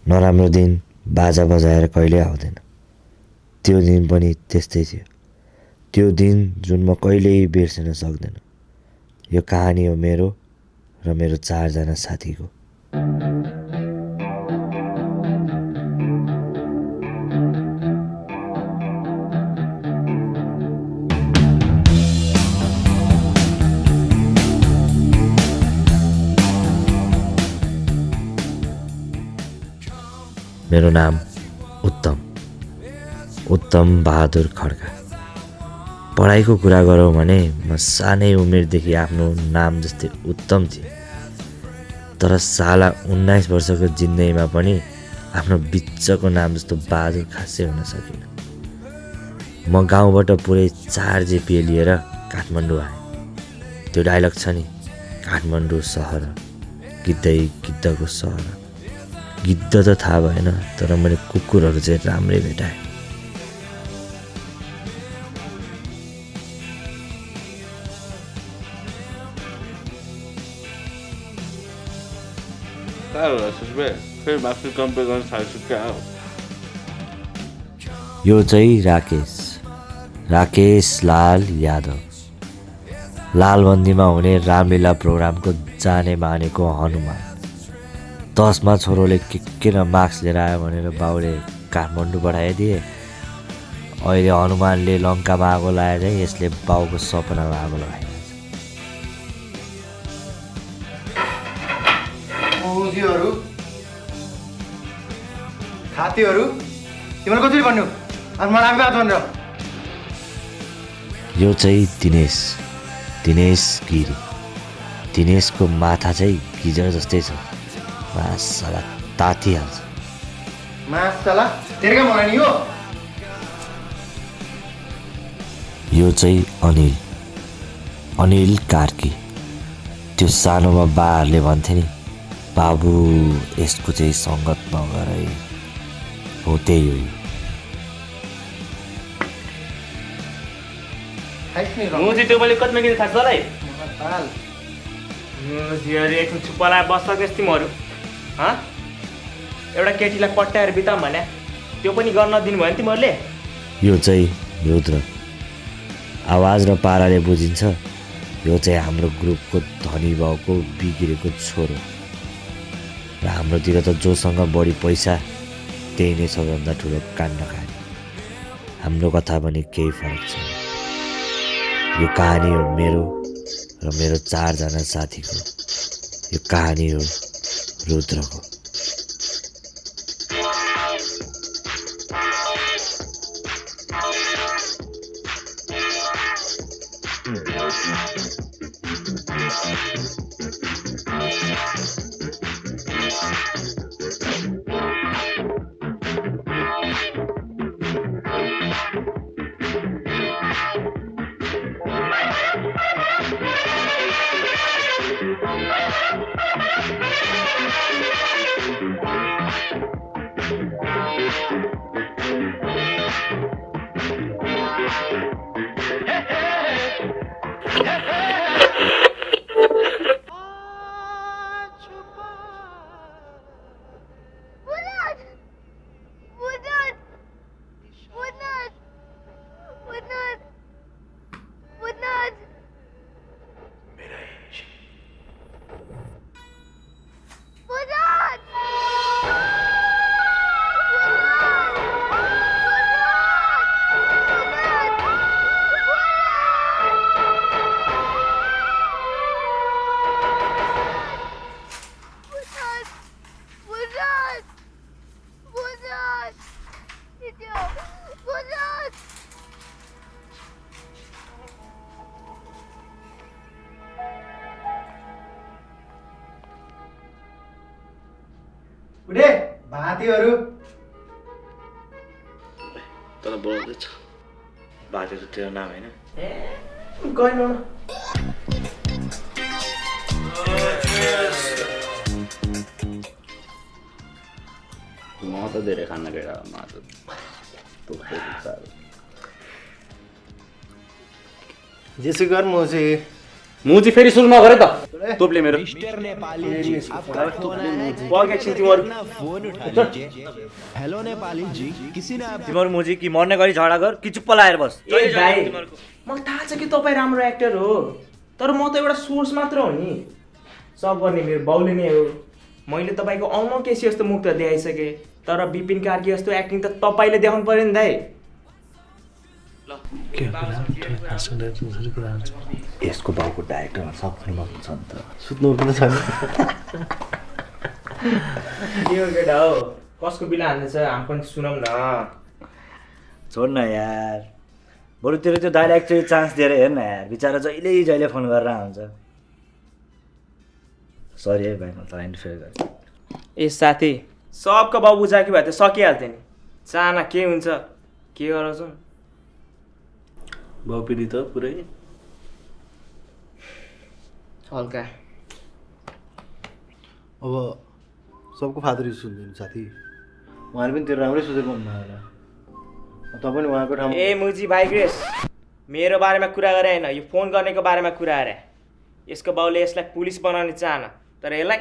नराम्रो दिन बाजा बजाएर कहिल्यै आउँदैन। त्यो दिन पनि त्यस्तै थियो। त्यो दिन जुन म कहिल्यै बिर्सिन सक्दैन। यो कहानी हो मेरो र मेरो 4 जना साथीको। मेरो नाम उत्तम बहादुर खड्का। पढाइको कुरा गरौँ भने म सानै उमेरदेखि आफ्नो नाम जस्तै उत्तम थिएँ। तर साला 19 वर्षको जिन्दगीमा पनि आफ्नो बिच्चको नाम जस्तो बहादुर खासै हुन सकिनँ। म गाउँबाट पुरै 4 जेपिए लिएर काठमाडौँ आएँ। त्यो डायलग छ नि, काठमाडौँ सहर गिद्धै गिद्धको सहर। गिद्ध त थाहा भएन, तर मैले कुकुरहरू चाहिँ राम्रै भेटाएँ। यो चाहिँ राकेश लाल यादव, लालबन्दीमा हुने रामलीला प्रोग्रामको जाने मानेको हनुमान। 10मा छोरोले के न मार्क्स लिएर आयो भनेर बाउले काठमाडौँ पठाइदिए। अहिले हनुमानले लङ्कामा आगो लगाए चाहिँ यसले बाउको सपनामा आगो लगाइरहेछ। मुजीहरू खातीहरू तिमीले कसरी भन्नु अनि मलाई बात भनेर। यो चाहिँ दिनेश गिरी। दिनेशको माथा चाहिँ गिजर जस्तै छ। मासला तातिहाल्छ। मासला तेरो मलाई नि हो। यो चाहिँ अनिल कार्की। त्यो सानोमा बाहरूले भन्थे नि, बाबु यसको चाहिँ सङ्गत नगर है, हो त्यही हो। मुजी त्यो मैले कतिमा किन थाहा छ तँलाई? एकछिन चुप्प लाएर बस्छ त्यस तिमीहरू। एउटा केटीलाई पट्याएर बिताऊँ भने त्यो पनि गर्न दिनुभयो नि तिमीहरूले। यो चाहिँ रुद्र। आवाज र पाराले बुझिन्छ यो चाहिँ हाम्रो ग्रुपको धनी बाउको बिग्रेको छोरो। र हाम्रोतिर त जोसँग बढी पैसा त्यही नै सबैभन्दा ठुलो काण्ड खाने। हाम्रो कथा पनि केही फरक छैन। यो कहानी हो मेरो र मेरो 4 जना साथीको। यो कहानी हो रुद्रको। उठे भातीहरू तर बोल्दैछ। बाजे त तेरो नाम होइन? गएन म त धेरै खाना केटा म त जेसु गर मुजी फेरि सुरु नगरे त। तोपले मेरो एकछिन तिमीहरू हेलो नेपाली जी किसी ने आप तिम्रो मुजी कि मर्ने गरी झगडा गर कि चुप्प लाएर बस ए भाइ मलाई थाहा छ कि तपाईँ राम्रो एक्टर हो तर म त एउटा सोर्स मात्र हो नि सब गर्ने मेरो बाउले नै हो मैले तपाईँको अमो केसी जस्तो मुख त देखाइसकेँ तर विपिन कार्की जस्तो एक्टिङ त तपाईँले देखाउनु पऱ्यो नि दाइ यसको बाउको डाइरेक्टरमा सक्ने भएको छ नि त सुत्नु पनि छैन के हो केटा हो कसको बिला हान्दैछ हामी पनि सुनौँ न छोड न यार बरु तेरो त्यो दाइले एक्चुअली चान्स दिएर हेर न यार बिचरा जहिले फोन गरेर आउँछ सरी है भाइ म तँलाई इन्टरफेयर गरेँ ए साथी सबको बाउ बुझाएकी भए त सकिहाल्थ्यो नि चाहना के हुन्छ के गराउँछ बाउ पिँढी त पुरै हल्का अब सबको फादर युज हुँदैन साथी उहाँले पनि तेरो राम्रै सोचेको हुनु होला तपाईँ पनि उहाँको ठाउँमा ए मुजी भाइ ग्रेस मेरो बारेमा कुरा गरे होइन यो फोन गर्नेको बारेमा कुरा गरे यसको बाउले यसलाई पुलिस बनाउने चाहना तर यसलाई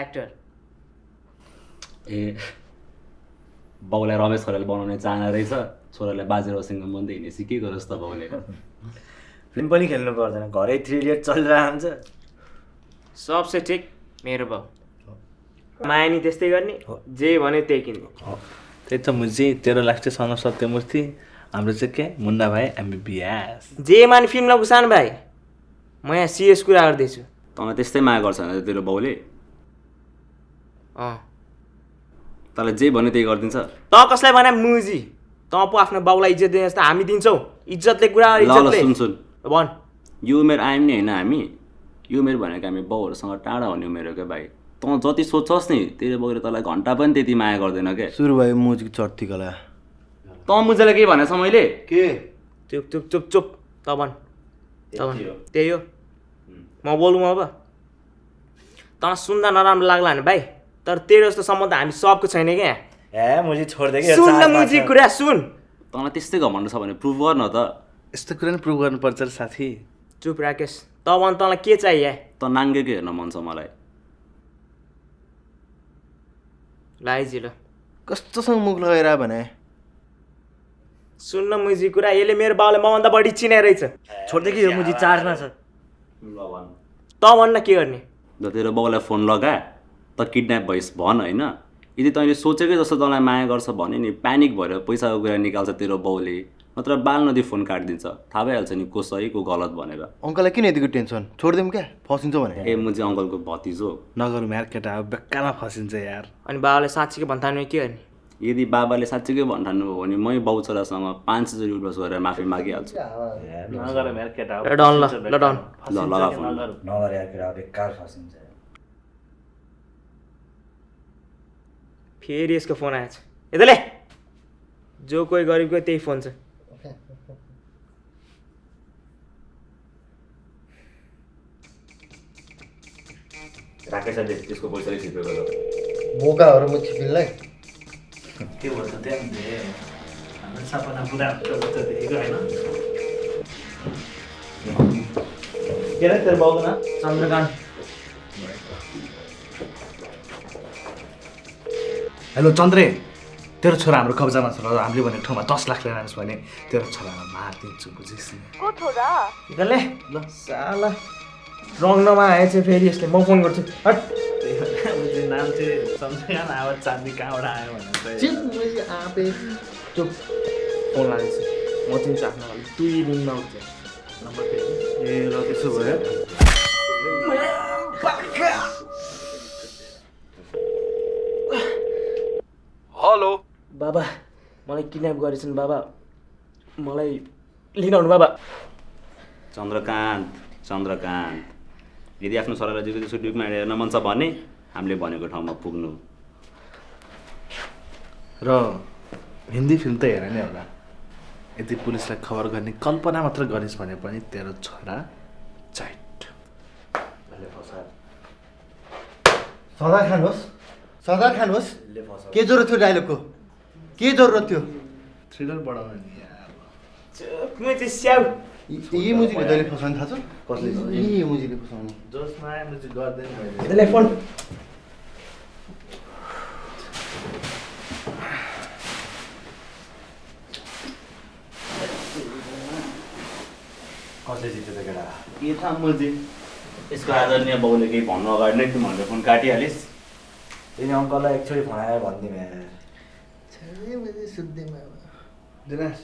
एक्टर ए बाउलाई रमेश खरेल बनाउने चाहना रहेछ छोरालाई बाजेर सिङ्गम बन्दै हिँडेपछि के गरोस् त बाउले फिल्म पनि खेल्नु पर्दैन घरै 3 इडियट चलिरहेको हुन्छ सबसे ठिक मेरो बाउ माया नि त्यस्तै गर्ने जे भन्यो त्यही किन्ने त्यही त मुझे तेरो लाग्छ सन सत्यमूर्ति हाम्रो चाहिँ के मुन्ना भाइ MBBS जे माने फिल्म नघुसान भाइ म यहाँ सिरियस कुरा गर्दैछु तँलाई त्यस्तै माया गर्छ भने तेरो बाउले अँ तँलाई जे भन्यो त्यही गरिदिन्छ त कसलाई भने मुजी त पो आफ्नो बाउलाई इज्जत दिने जस्तो हामी दिन्छौ इज्जतले कुरा ल ल इज्जतले सुन सुन भन यो उमेर आयौँ नि होइन हामी यो उमेर भनेको हामी बाउहरूसँग टाढा हुने उमेर हो क्या भाइ तँ जति सोच्छस् नि तेरो बाउले तँलाई घन्टा पनि त्यति माया गर्दैन क्या सुरु भयो मुजीको चट्टी कला तँ मुजेलाई केही भनेछ मैले के चुप चुप चुप चुप त भन त्यही हो म बोलौँ अब त सुन्दा नराम्रो लाग्ला नि भाइ तर तेरो जस्तो सम्बन्ध हामी सबको छैन क्या ए मुजी छोड्दै कि सुन न मुजी कुरा सुन तँलाई त्यस्तै घमण्ड छ भने प्रुभ गर न त यस्तो कुरा नि प्रुभ गर्नुपर्छ र साथी चुप राकेश त भन तँलाई के चाहियो त नाङ्गेकै हेर्न मन छ मलाई लाइजी ल कस्तोसँग मुख लगाएर भने सुन्न मुजी कुरा यसले मेरो बाउले मभन्दा बढी चिने रहेछ छोड्दै कि यो मुजी चार्जमा छ त भन्न के गर्ने ल तेरो बाउलाई फोन लगा त किडन्याप भइस् भन होइन यदि तैँले सोचेकै जस्तो तँलाई माया गर्छ भने नि प्यानिक भएर पैसाको कुरा निकाल्छ तेरो बाउले नत्र बाल नदी फोन काटिदिन्छ थाहा भइहाल्छ नि को सही को गलत भनेर अङ्कललाई किन यतिको टेन्सन छोडिदिउँ क्या फसिन्छ भने ए म चाहिँ अङ्कलको भतिजो नगरौँ यार केटा अब बेकारमा फसिन्छ यार अनि बाबाले साँच्चीकै भन्थानु के गर्ने यदि बाबाले साँच्चीकै भन्ठान्नु भयो भने मै बाउ छोरासँग 500 रुपियाँ उठ्बस गरेर माफी मागिहाल्छु नगरौँ यार केटा ल डन ल ल डन ल लगा फोन नगर यार केटा बेकार फसिन्छ फेरि यसको फोन आएछ यताले जो कोही गरिबको त्यही फोन छ राकेशले त्यसको पैसाले छिपेको छ बोकाहरू म छिपिनलाई के भन्छ त्यहाँ हाम्रो सपना पुरा हुन्छ देखेको होइन के रे तेरो बाउको नाम चन्द्रकान्त हेलो चन्द्रे तेरो छोरा हाम्रो कब्जामा छ र हामीले भनेको ठाउँमा 10 लाख लिएर आएछ भने तेरो छोरालाई मारिदिन्छु बुझिस् नि यताले ल साला रङ नमा आएछ फेरि यसले म फोन गर्छु हट नाम चाहिँ चन्द्रकान्त आवाज चाँदी कहाँबाट आयो भने चुप फोन लाग्दैछ म चिन्छु आफ्नो घरले 2 दिनमा उठ्छ नम्बर के ए ल त्यसो भयो हेलो बाबा मलाई किडन्याप गरेछन् बाबा मलाई लिन आउनु बाबा चन्द्रकान्त यदि आफ्नो छोरालाई जेको त्यसो ड्युकमा हेर्न मन छ भने हामीले भनेको ठाउँमा पुग्नु र हिन्दी फिल्म त हेर नै होला यदि पुलिसलाई खबर गर्ने कल्पना मात्र गरिस् भने पनि तेरो छोरा चाइट सदा खानुहोस् के जरुरत थियो डाइलगको के जरुरत थियो थ्रिलर बढाउनु नि यार म चाहिँ स्याउ यही मुजीले तैँले फसाउने थाहा छ कसले? यही मुजीले फसाउने जोसमा आयो भने चाहिँ गर्दैन मैले त्यसलाई फोन कसले जित्यो त केटा? के थाहा मुजी यसको आदरणीय बाउले केही भन्नु अगाडि नै तिमीहरूले फोन काटिहालिस्। तिमी अङ्कललाई एकचोटि फोन आएर भनिदिउँ यार। दिनेश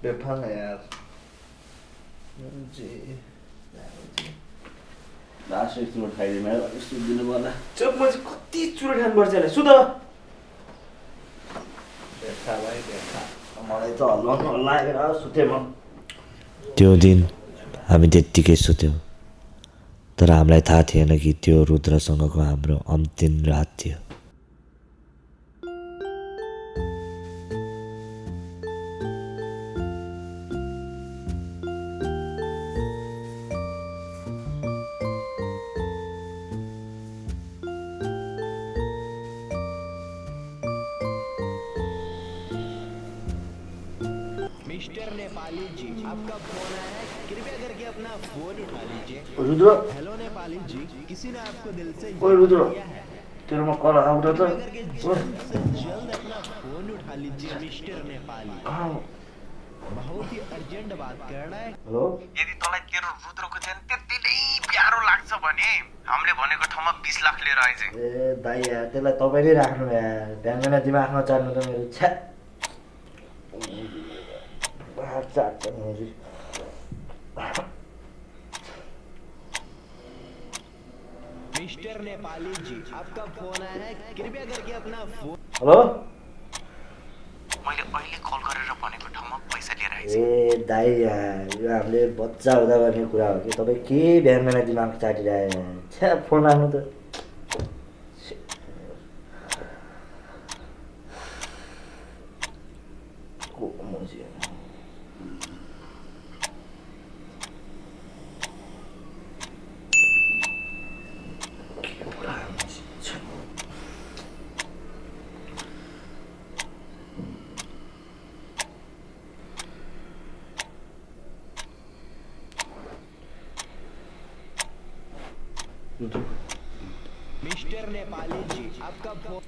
बेफाङ यार मुजी लास्ट चुरोट खाइदिनु मेरो अलिक सुत्दिनु पर्ला। चुप म चाहिँ कति चुरो खानुपर्छ यसलाई सुत बेफा भाइ बेफा मलाई त हल्लाउनु लागेर सुतेँ म। त्यो दिन हामी त्यत्तिकै सुत्यौँ, तर हामीलाई थाहा थिएन कि त्यो रुद्रसँगको हाम्रो अन्तिम रात थियो। मिस्टर नेपाली जी आपका फोन आया है, कृपया करके अपना फोन उठा लीजिए। रुद्र हेलो नेपाली जी, किसी ने आपको दिल से ओए रुद्र किया है, तेरोमा कल आउँछ त? करके जल्द से जल्द अपना फोन उठा लीजिए मिस्टर नेपाली। बहुत ही अर्जेंट बात करना है। हेलो यदि तँलाई तेरो रुद्रको चाहिँ त्यति नै प्यारो लाग्छ भने हामीले भनेको ठाउँमा 20 लाख लिएर आइज। ए दाइ यार त्यसलाई तपाईँले राख्नु यार, बिहान दिमागमा चाड्नु त मेरो छ्या चाट्छ मुजी। मिस्टर नेपाली जी आपका फोन आया है, कृपया करके अपना फोन। हेलो मैले अहिले कल गरेर भनेको ठाउँमा पैसा लिएर आइज। ए दाइ यार यो हामीले बच्चा हुँदा गर्ने कुरा हो कि तपाईँ के बिहान दिमाग चाटिरह्यो छ्या फोन राख्नु त। मिस्टर नेपाली जी आपका फोन।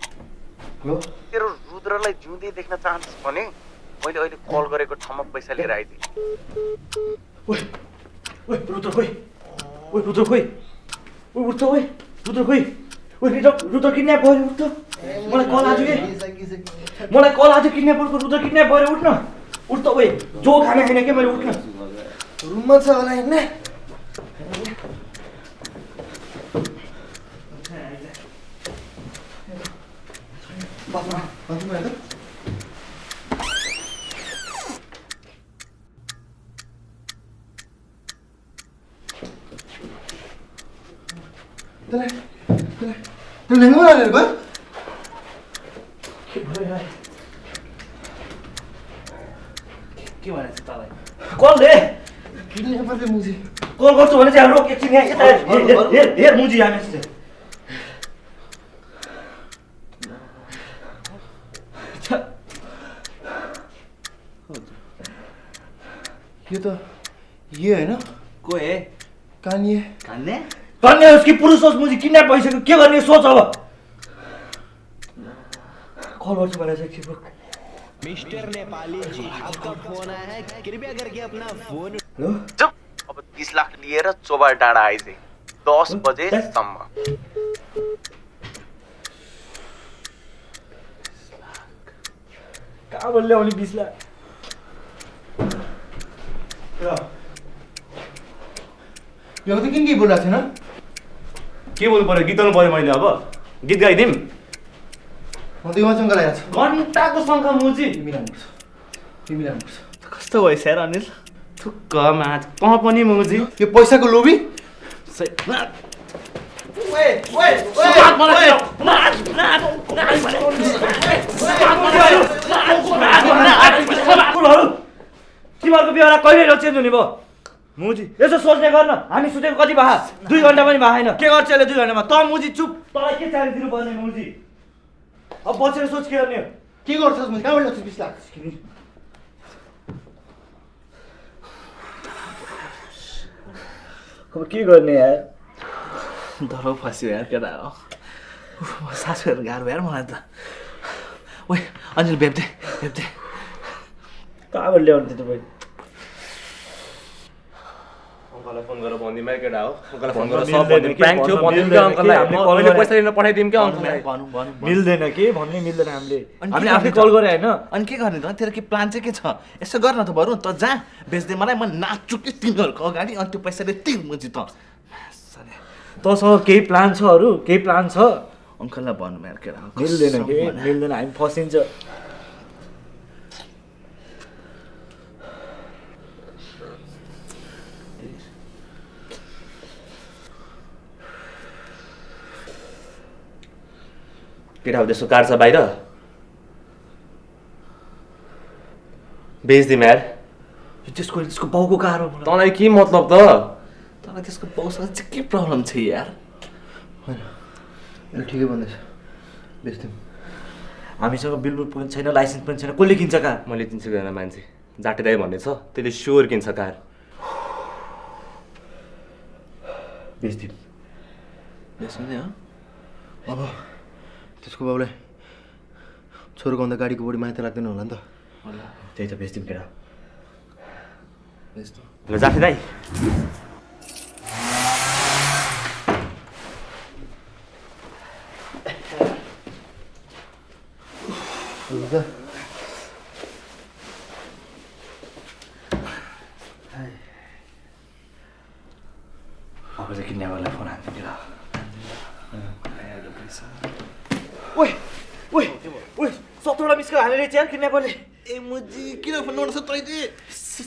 तेरो रुद्रलाई जिउँदै देख्न चाहन्छस् भने मैले अहिले कल गरेको ठाउँमा पैसा लिएर आइज। ओए ओए रुद्र खोइ ओए रुद्र खोइ ओए उठ ओए रुद्र खोइ ओए रुद्र किडन्याप भयो उठ मलाई कल आयो के मलाई कल आयो किडन्यापरको रुद्र किडन्याप भएर उठ्न उठ त ओए जो खाना खाने के मैले उठ्न रुममा छ होला हिँड्ने ल्याङ्गो लागेर गयो के भनेछ तँलाई कल दे किडन्यापर चाहिँ मुजी कल गर्छु भने चाहिँ रोक एकछिन यहाँ यता हेर मुजी हामी चाहिँ यो त यो होइन को हे कानिए खान्ने कन्या उसकी पुरुष होस् मुजी किडन्याप भइसक्यो के गर्ने सोच अब कल गर्छु भने चाहिँ एकछिन रोक मिस्टर नेपाली जी आपका फोन आया है, कृपया करके अपना फोन। हेलो चुप अब 30 लाख लिएर चोबार डाँडा आइज 10 बजेसम्म। कहाँबाट ल्याउने 20 लाख यो त किन के बोलिरहेको थिएन के बोल्नु पर्यो? गीत गाउनु पर्यो मैले। अब गीत गाइदिउँ। म त योसँग लगाइरहेको छु घन्टाको शङ्का मुजी तिमी राख्नुपर्छ कस्तो भयो स्यार अनिल? थुक्क माझ कहाँ पनि मुजी। यो पैसाको लोभी तिमीहरूको व्यवहार कहिले चेन्ज हुने भयो मुजी? यसो सोच्ने गर्न हामी सुतेको कति भए 2 घन्टा पनि भएन के गर्छ यसले 2 घन्टामा? त मुजी चुप तँलाई के चाहियो दिनुपर्ने मुजी? अब बसेर सोच के गर्ने हो? के गर्छस् मुजी कहाँबाट ल्याउँछस् 20 लाख अब के गर्ने यार धरो फस्यो यार केटा हो सास फेर्नु गाह्रो यार मलाई त ओइ अञ्जली भेप्दे कहाँबाट ल्याउने त्यो तपाईँ अङ्कललाई फोन गरेर भनिदिउँ है केटा हो अङ्कललाई फोन भन्न गरेर सब मिल्दैन भनिदिउँ कि, प्याङ थियो भन्न भनिदिउँ क्या मिल्दैन कि, अङ्कललाई हामीले कल मैले गरेर- पैसा दिन पठाइदिउँ क्या अङ्कललाई भनौँ मिल्दैन कि भन्नै मिल्दैन हामीले अनि हामीले के आफै गर्ने कल त? गरे होइन अनि के गर्ने त तेरो के प्लान चाहिँ के छ यसो गर न त बरु त जा बेच्दै मलाई म नाच्छु कि तिनीहरूको अगाडि अनि त्यो पैसाले तिर् म जित तँसँग केही प्लान छ अरू केही प्लान छ अङ्कललाई भन्नु यार केटा हो, मिल्दैन कसम कि मलाई। मिल्दैन हामी फसिन्छ केटा हो त्यसको कार छ बाहिर बेच्दिउँ यार त्यसको बाउको कार हो मलाई। तँलाई के मतलब त तर त्यसको बाउसँग चाहिँ के प्रब्लम छ यार होइन ठिकै भन्दैछ बेच्थ्यौँ हामीसँग बिलबुल पनि छैन लाइसेन्स पनि छैन कसले किन्छ कार मैले 300 जना मान्छे जाटे दाइ भन्ने छ त्यसले स्योर किन्छ कार बेच्थ्यौँ बेच्नु नि अब त्यसको बाउलाई छोरोको भन्दा गाडीको बढी माया त लाग्दैन होला नि त त्यही त बेच्थ्यौँ केटा बेच्नु ल जाटे दाइ अब चाहिँ किन्नेवाला फोन हान्थ्यो केटा ओइ ओइ ओइ 17वटा मिस कल हालेर यार किडन्यापरले ए मुजी किन फोन नउठ्छ तैँले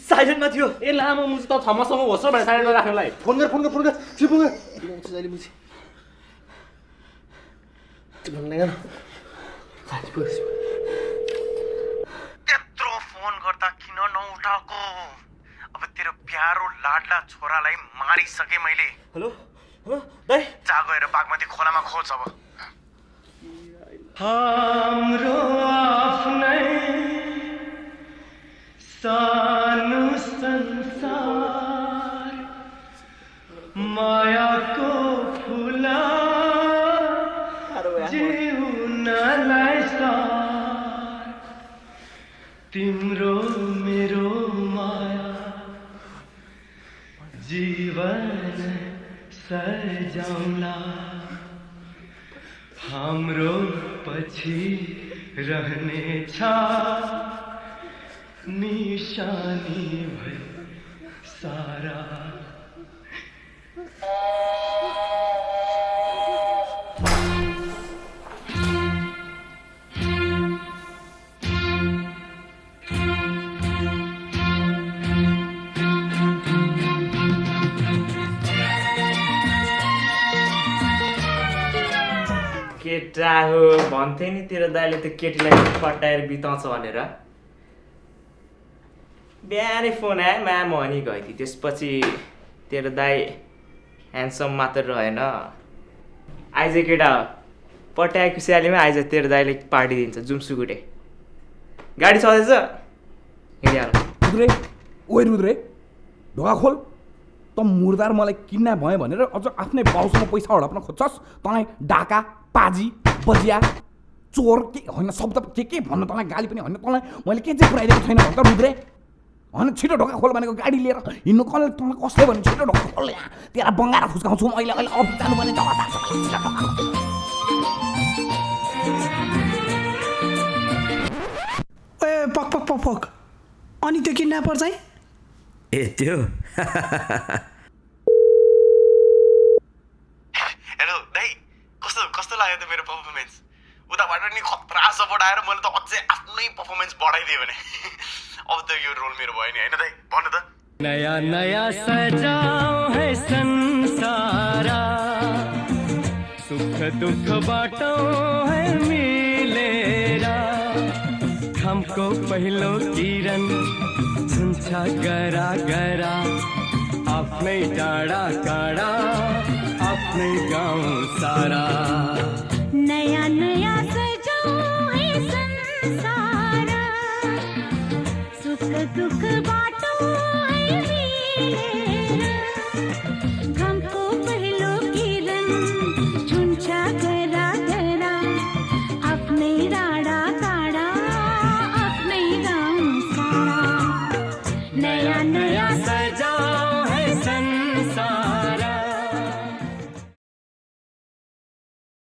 साइलेन्टमा थियो ए लामो मुजी त थमसम्म होस् भनेर साइडमा राख्नलाई फोन गर त्यो फोन गर अहिले मुछि त्यो भन्ने गर त्यत्रो फोन गर्दा किन नउठाएको अब तेरो प्यारो लाडला छोरालाई मारिसके मैले हेलो हेलो दाइ जा गएर बागमती खोलामा खोज अब हाम्रो आफ्नै सानो संसार मायाको फुला जिउनलाई सार तिम्रो मेरो माया जीवन सजाउला हाम्रो पछि रहनेछ निशानी भई सारा केटा हो भन्थे नि तेरो दाइले त केटीलाई पटाएर बिताउँछ भनेर बिहानै फोन आयो म्याम अनि गइदियो त्यसपछि तेरो दाइ ह्यान्डसम मात्र रहेन आइज केटा हो पटाएको स्यालीमा आइज तेरो दाइले पार्टी दिन्छ जुम्सुकुटे गाडी चल्दैछ हिँडिहाल रुद्रे ओइ रुद्रे ढोका खोल त मुर्दार मलाई किडन्याप भयो भनेर अझ आफ्नै बाउसँग पैसा हडप्न खोज्छस् तँलाई डाका पाजी बजिया चोर के होइन शब्द के भन्नु तँलाई गाली पनि होइन तँलाई मैले के चाहिँ पुऱ्याइदिएको छैन भन्छ रुद्रे होइन छिटो ढोका खोल भनेको गाडी लिएर हिँड्नु कसले तँलाई कसले भन्यो छिटो ढोका खोल यहाँ तेरा बङ्गाएर खुस्काउँछु अहिले अहिले अफिस जानुपर्ने जग्गा ए पक पक पक पक अनि त्यो किडन्यापर चाहिँ ए त्यो हेलो दाइ कस्तो कस्तो लाग्यो त मेरो पर्फर्मेन्स उताबाट नि खतरा सपोर्ट आएर मैले त अझै आफ्नै पर्फर्मेन्स बढाइदिएँ भने अब त यो रोल मेरो भयो नि होइन दाइ भन्नु त नया नया सजाओ है संसारा सुख दुख बाटो है मिलेरा घामको पहिलो किरण छुन्छ गरा गरा आफ्नै डाँडा काँडा आफ्नै गाउँ सारा नया नया सजाओ है संसारा सुख दुख बाटो है मिलेरा नया सजाऊं